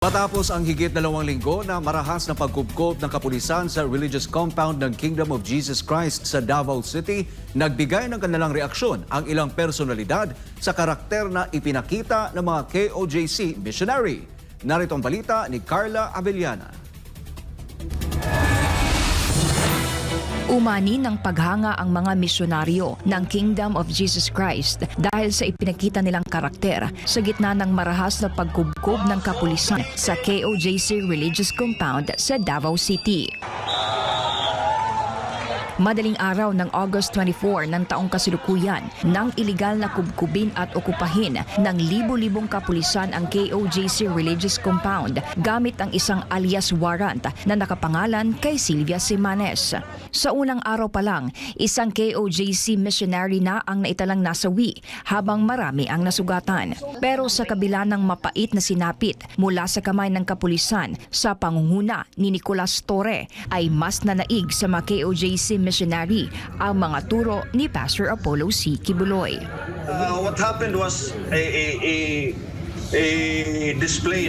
Matapos ang higit 2 linggo na marahas na pagkupkop ng kapulisan sa religious compound ng Kingdom of Jesus Christ sa Davao City, nagbigay ng kanilang reaksyon ang ilang personalidad sa karakter na ipinakita ng mga KOJC missionary. Narito ang balita ni Carla Abellana. Umani ng paghanga ang mga misyonaryo ng Kingdom of Jesus Christ dahil sa ipinakita nilang karakter sa gitna ng marahas na pagkubkob ng kapulisan sa KOJC Religious Compound sa Davao City. Madaling araw ng August 24 ng taong kasalukuyan nang iligal na kubkubin at okupahin ng libo-libong kapulisan ang KOJC Religious Compound gamit ang isang alias warrant na nakapangalan kay Sylvia Simanes. Sa unang araw pa lang, isang KOJC missionary na ang naitalang nasawi habang marami ang nasugatan. Pero sa kabila ng mapait na sinapit mula sa kamay ng kapulisan sa pangunguna ni Nicolas Torre ay mas nanaig sa mga KOJC missionary ang mga turo ni Pastor Apollo C. Kibuloy. What happened was a display,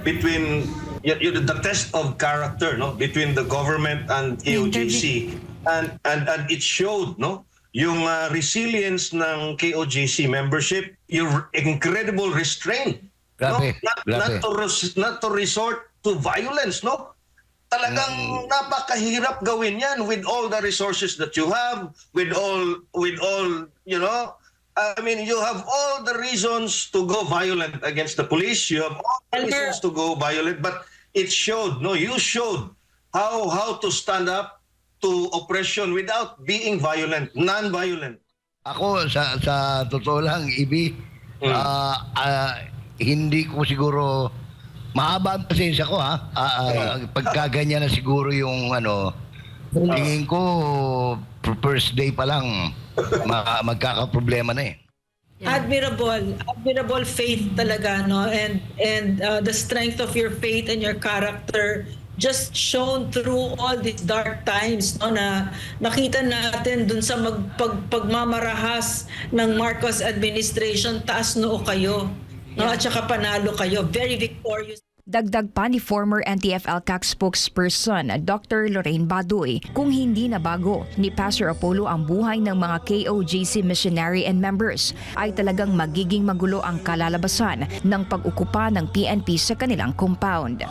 between the test of character, between the government and KOJC, and it showed, yung resilience ng KOJC membership, your incredible restraint, Grabe. not to resort to violence, Talagang napakahirap gawin yan with all the resources that you have, with all, you have all the reasons to go violent against the police. You have all the reasons to go violent, but it showed, you showed how to stand up to oppression without being violent, non-violent. Ako, sa totoo lang, Ibi, hindi ko siguro, mahaba ang pasensya ko, pagka ganyan na siguro yung, tingin ko, first day pa lang, magkakaproblema na eh. Admirable faith talaga, and the strength of your faith and your character just shown through all these dark times, na nakita natin dun sa pagmamarahas ng Marcos administration. Taas noo kayo, at saka panalo kayo, very victorious. Dagdag pa ni former NTF-ELCAC spokesperson Dr. Lorraine Baduy, kung hindi na bago ni Pastor Apollo ang buhay ng mga KOJC missionary and members, ay talagang magiging magulo ang kalalabasan ng pag-ukupa ng PNP sa kanilang compound.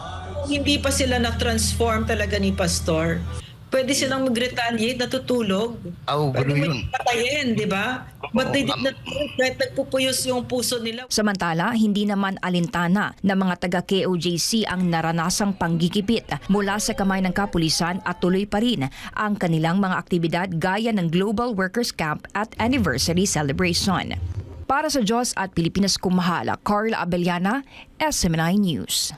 Hindi pa sila na-transform talaga ni Pastor. Pwede silang mag-retaliate, natutulog. Pwede yun. Patayin, di ba? But they did not do it, kahit nagpupuyos yung puso nila. Samantala, hindi naman alintana na mga taga-KOJC ang naranasang panggigipit mula sa kamay ng kapulisan at tuloy pa rin ang kanilang mga aktibidad gaya ng Global Workers Camp at Anniversary Celebration. Para sa Diyos at Pilipinas Kumahal, Carla Abellana, SMNI News.